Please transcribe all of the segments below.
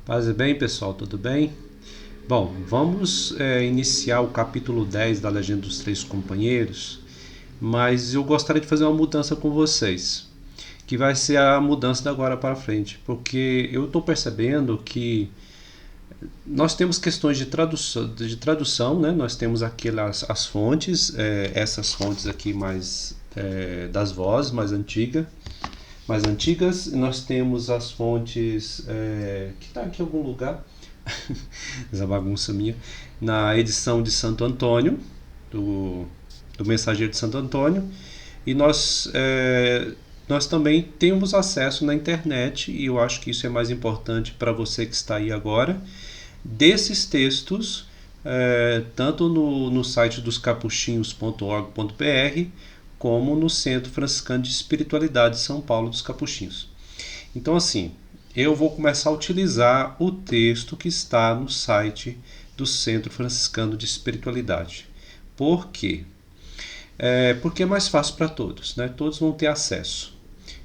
Paz e bem, pessoal, tudo bem? Bom, vamos iniciar o capítulo 10 da Legenda dos Três Companheiros, mas eu gostaria de fazer uma mudança com vocês, que vai ser a mudança da agora para frente, porque eu estou percebendo que nós temos questões de tradução, né? Nós temos aqui as fontes, essas fontes aqui mais das vozes mais antigas, nós temos as fontes que está aqui em algum lugar, essa bagunça minha, na edição de Santo Antônio, do Mensageiro de Santo Antônio, e nós também temos acesso na internet, e eu acho que isso é mais importante para você que está aí agora, desses textos, tanto no site dos capuchinhos.org.br, como no Centro Franciscano de Espiritualidade de São Paulo dos Capuchinhos. Então, assim, eu vou começar a utilizar o texto que está no site do Centro Franciscano de Espiritualidade. Por quê? Porque é mais fácil para todos, né? Todos vão ter acesso.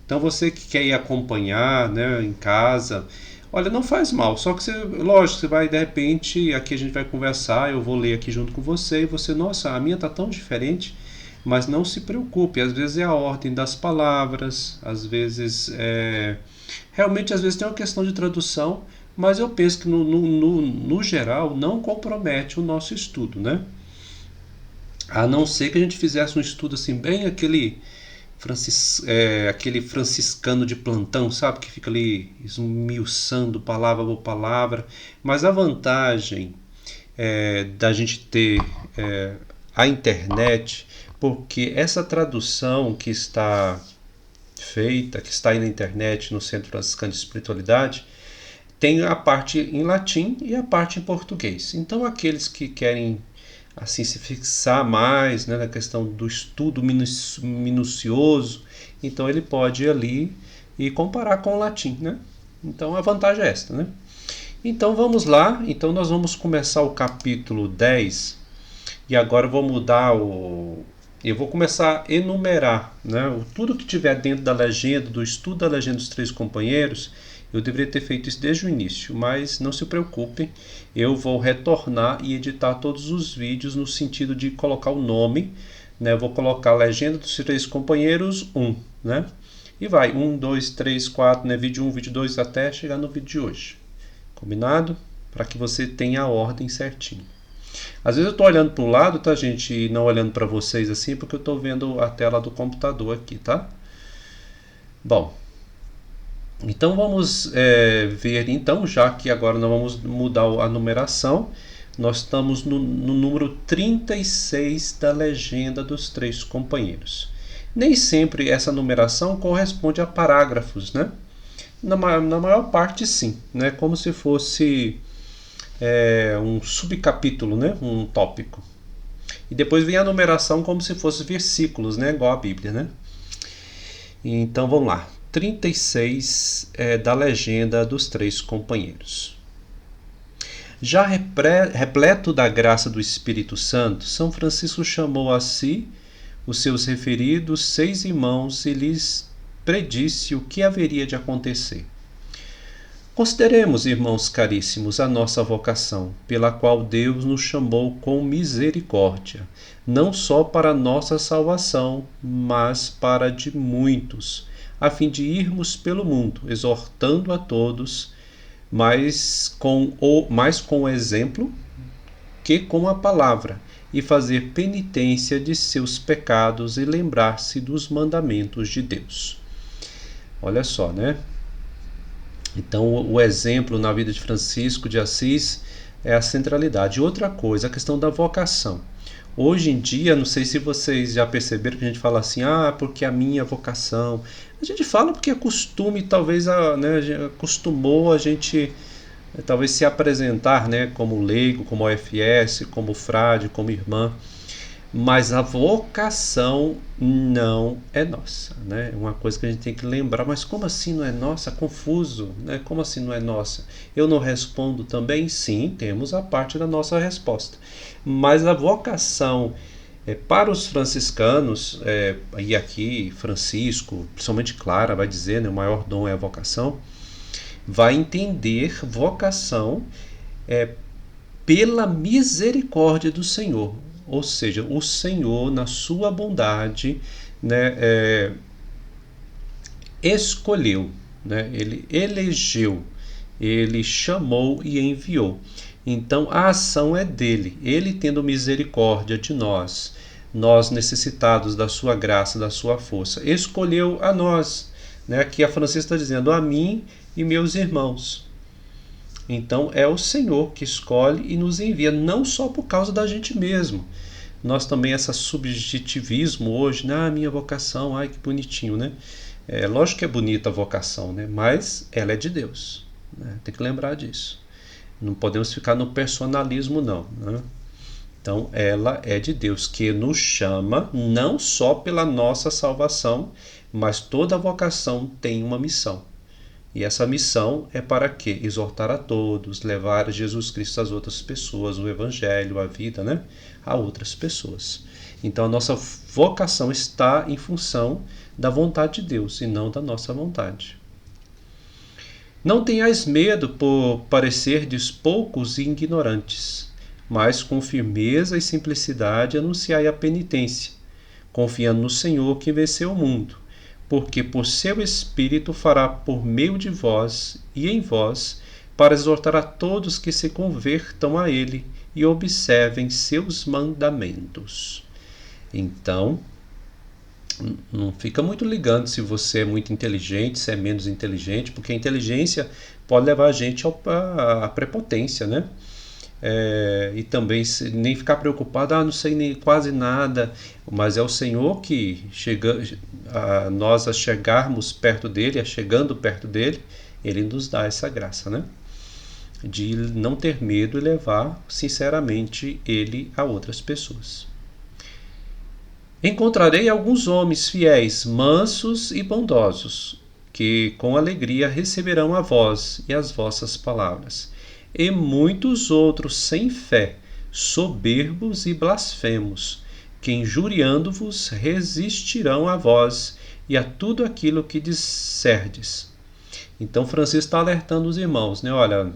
Então, você que quer ir acompanhar, né, em casa, olha, não faz mal, só que lógico, você vai, de repente, aqui a gente vai conversar, eu vou ler aqui junto com você, e você, nossa, a minha tá tão diferente. Mas não se preocupe, às vezes é a ordem das palavras, às vezes realmente às vezes tem uma questão de tradução, mas eu penso que no geral não compromete o nosso estudo, né? A não ser que a gente fizesse um estudo assim, bem aquele franciscano de plantão, sabe? Que fica ali esmiuçando palavra por palavra. Mas a vantagem da gente ter a internet, porque essa tradução que está feita, que está aí na internet, no Centro Franciscano de Espiritualidade, tem a parte em latim e a parte em português. Então, aqueles que querem assim se fixar mais, né, na questão do estudo minucioso, então ele pode ir ali e comparar com o latim, né? Então, a vantagem é esta, né? Então, vamos lá. Então, nós vamos começar o capítulo 10 e agora eu vou mudar eu vou começar a enumerar, né? Tudo que tiver dentro da legenda, do estudo da legenda dos Três Companheiros. Eu deveria ter feito isso desde o início, mas não se preocupem, eu vou retornar e editar todos os vídeos no sentido de colocar o nome, né? Eu vou colocar a legenda dos Três Companheiros 1, né? E vai 1, 2, 3, 4, né? Vídeo 1, vídeo 2 até chegar no vídeo de hoje. Combinado? Para que você tenha a ordem certinho. Às vezes eu estou olhando para um lado, tá, gente? E não olhando para vocês assim, porque eu estou vendo a tela do computador aqui, tá? Bom, então vamos ver, então, já que agora nós vamos mudar a numeração, nós estamos no número 36 da legenda dos Três Companheiros. Nem sempre essa numeração corresponde a parágrafos, né? Na maior parte, sim, né? Como se fosse um subcapítulo, né? Um tópico. E depois vem a numeração como se fosse versículos, né? Igual a Bíblia, né? Então vamos lá. 36 da legenda dos Três Companheiros. Já repleto da graça do Espírito Santo, São Francisco chamou a si os seus referidos 6 irmãos e lhes predisse o que haveria de acontecer. Consideremos, irmãos caríssimos, a nossa vocação, pela qual Deus nos chamou com misericórdia, não só para nossa salvação, mas para de muitos, a fim de irmos pelo mundo, exortando a todos, mais com o exemplo que com a palavra, e fazer penitência de seus pecados e lembrar-se dos mandamentos de Deus. Olha só, né? Então, o exemplo na vida de Francisco de Assis é a centralidade. Outra coisa, a questão da vocação. Hoje em dia, não sei se vocês já perceberam que a gente fala assim, porque a minha vocação. A gente fala porque é costume, talvez, né, acostumou a gente talvez se apresentar, né, como leigo, como OFS, como frade, como irmã. Mas a vocação não é nossa, né? É uma coisa que a gente tem que lembrar. Mas como assim não é nossa? Confuso, né? Como assim não é nossa? Eu não respondo também? Sim, temos a parte da nossa resposta. Mas a vocação para os franciscanos, e aqui Francisco, principalmente Clara, vai dizer, né, o maior dom é a vocação. vai entender vocação pela misericórdia do Senhor. Ou seja, o Senhor, na sua bondade, né, escolheu, né, ele elegeu, ele chamou e enviou. Então a ação é dele, ele tendo misericórdia de nós, nós necessitados da sua graça, da sua força, escolheu a nós, né? Aqui a Francisca está dizendo a mim e meus irmãos. Então é o Senhor que escolhe e nos envia, não só por causa da gente mesmo. Nós também, esse subjetivismo hoje, minha vocação, ai que bonitinho, né? É lógico que é bonita a vocação, né? Mas ela é de Deus, né? Tem que lembrar disso. Não podemos ficar no personalismo, não, né? Então, ela é de Deus, que nos chama não só pela nossa salvação, mas toda vocação tem uma missão. E essa missão é para quê? Exortar a todos, levar Jesus Cristo às outras pessoas, o Evangelho, a vida, né? A outras pessoas. Então, a nossa vocação está em função da vontade de Deus e não da nossa vontade. Não tenhais medo por parecerdes poucos e ignorantes, mas com firmeza e simplicidade anunciai a penitência, confiando no Senhor que venceu o mundo, porque por seu Espírito fará por meio de vós e em vós, para exortar a todos que se convertam a Ele e observem seus mandamentos. Então, não fica muito ligando se você é muito inteligente, se é menos inteligente, porque a inteligência pode levar a gente à prepotência, né? E também nem ficar preocupado, não sei nem quase nada, mas é o Senhor que nós a chegarmos perto dele, chegando perto dele, ele nos dá essa graça, né? De não ter medo e levar sinceramente ele a outras pessoas. Encontrarei alguns homens fiéis, mansos e bondosos, que com alegria receberão a vós e as vossas palavras. E muitos outros sem fé, soberbos e blasfemos, que injuriando-vos resistirão a vós e a tudo aquilo que disserdes. Então Francisco está alertando os irmãos, né? Olha,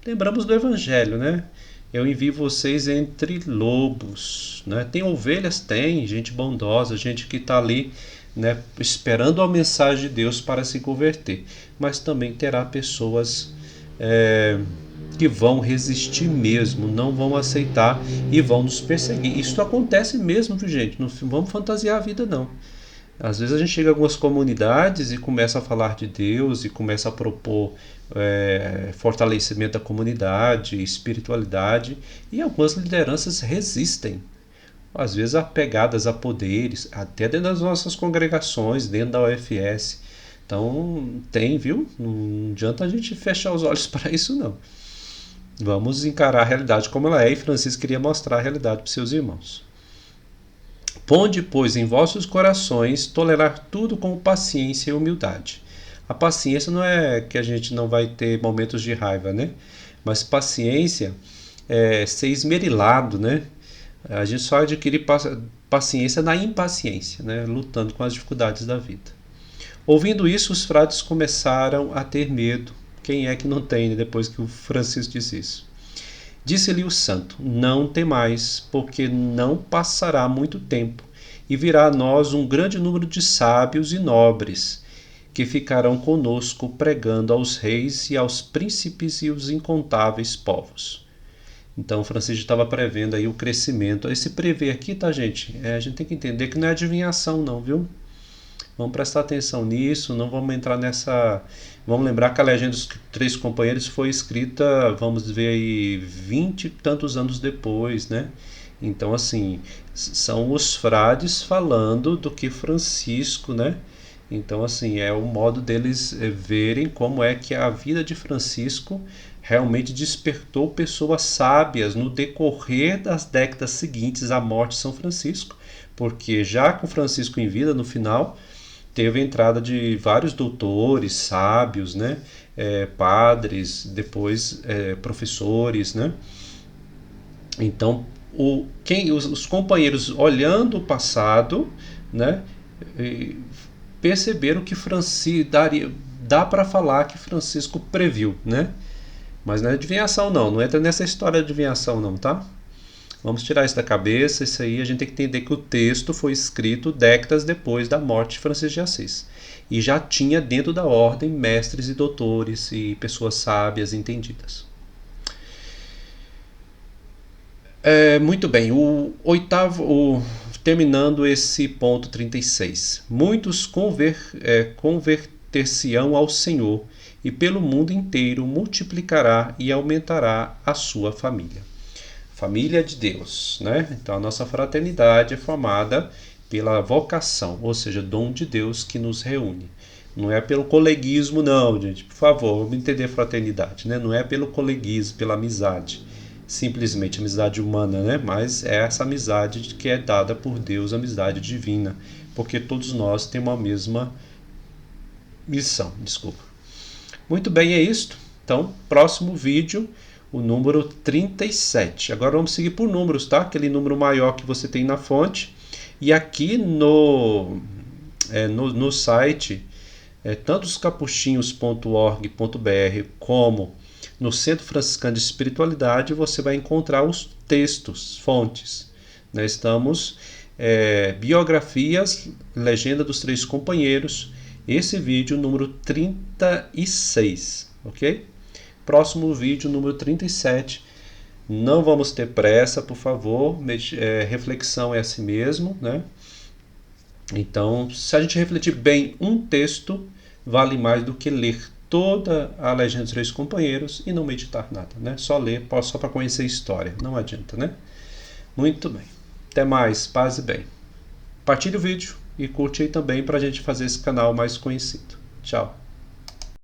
lembramos do Evangelho, né? Eu envio vocês entre lobos, né? Tem ovelhas, tem gente bondosa, gente que está ali, né, esperando a mensagem de Deus para se converter, mas também terá pessoas que vão resistir mesmo, não vão aceitar e vão nos perseguir. Isso acontece mesmo, viu, gente? Não vamos fantasiar a vida, não. Às vezes a gente chega em algumas comunidades e começa a falar de Deus e começa a propor fortalecimento da comunidade, espiritualidade, e algumas lideranças resistem, às vezes apegadas a poderes, até dentro das nossas congregações, dentro da UFS. Então tem, viu? Não adianta a gente fechar os olhos para isso, não. Vamos encarar a realidade como ela é, e Francisco queria mostrar a realidade para os seus irmãos. Ponde, pois, em vossos corações tolerar tudo com paciência e humildade. A paciência não é que a gente não vai ter momentos de raiva, né? Mas paciência é ser esmerilado, né? A gente só adquire paciência na impaciência, né? Lutando com as dificuldades da vida. Ouvindo isso, os frades começaram a ter medo. Quem é que não tem, né? Depois que o Francisco disse isso? Disse-lhe o santo: não temais, porque não passará muito tempo, e virá a nós um grande número de sábios e nobres, que ficarão conosco pregando aos reis e aos príncipes e os incontáveis povos. Então Francisco estava prevendo aí o crescimento. Esse prever aqui, tá, gente? A gente tem que entender que não é adivinhação, não, viu? Vamos prestar atenção nisso, não vamos entrar nessa... Vamos lembrar que a Legenda dos Três Companheiros foi escrita, vamos ver aí, 20 e tantos anos depois, né? Então, assim, são os frades falando do que Francisco, né? Então, assim, é o modo deles verem como é que a vida de Francisco realmente despertou pessoas sábias no decorrer das décadas seguintes à morte de São Francisco, porque já com Francisco em vida, no final, teve a entrada de vários doutores, sábios, né? Padres, depois professores, né? Então, os companheiros, olhando o passado, né, perceberam que Francisco dá para falar que Francisco previu, né? Mas não é adivinhação não, não entra nessa história de adivinhação não, tá? Vamos tirar isso da cabeça, isso aí a gente tem que entender que o texto foi escrito décadas depois da morte de Francisco de Assis. E já tinha dentro da ordem mestres e doutores e pessoas sábias e entendidas. Muito bem, terminando esse ponto 36. Muitos converter-se-ão ao Senhor, e pelo mundo inteiro multiplicará e aumentará a sua família. Família de Deus, né? Então a nossa fraternidade é formada pela vocação, ou seja, dom de Deus que nos reúne. Não é pelo coleguismo, não, gente. Por favor, vamos entender fraternidade, né? Não é pelo coleguismo, pela amizade. Simplesmente amizade humana, né? Mas é essa amizade que é dada por Deus, amizade divina, porque todos nós temos a mesma missão. Desculpa. Muito bem, é isto. Então, próximo vídeo, o número 37. Agora vamos seguir por números, tá? Aquele número maior que você tem na fonte. E aqui no site, tanto os capuchinhos.org.br como no Centro Franciscano de Espiritualidade, você vai encontrar os textos, fontes. Nós estamos biografias, legenda dos três companheiros, esse vídeo número 36, ok? Próximo vídeo número 37. Não vamos ter pressa, por favor, reflexão é assim mesmo, né? Então, se a gente refletir bem um texto, vale mais do que ler toda a Legenda dos Três Companheiros e não meditar nada, né? Só ler, só para conhecer a história, não adianta, né? Muito bem. Até mais, paz e bem. Partilhe o vídeo e curte aí também para a gente fazer esse canal mais conhecido. Tchau.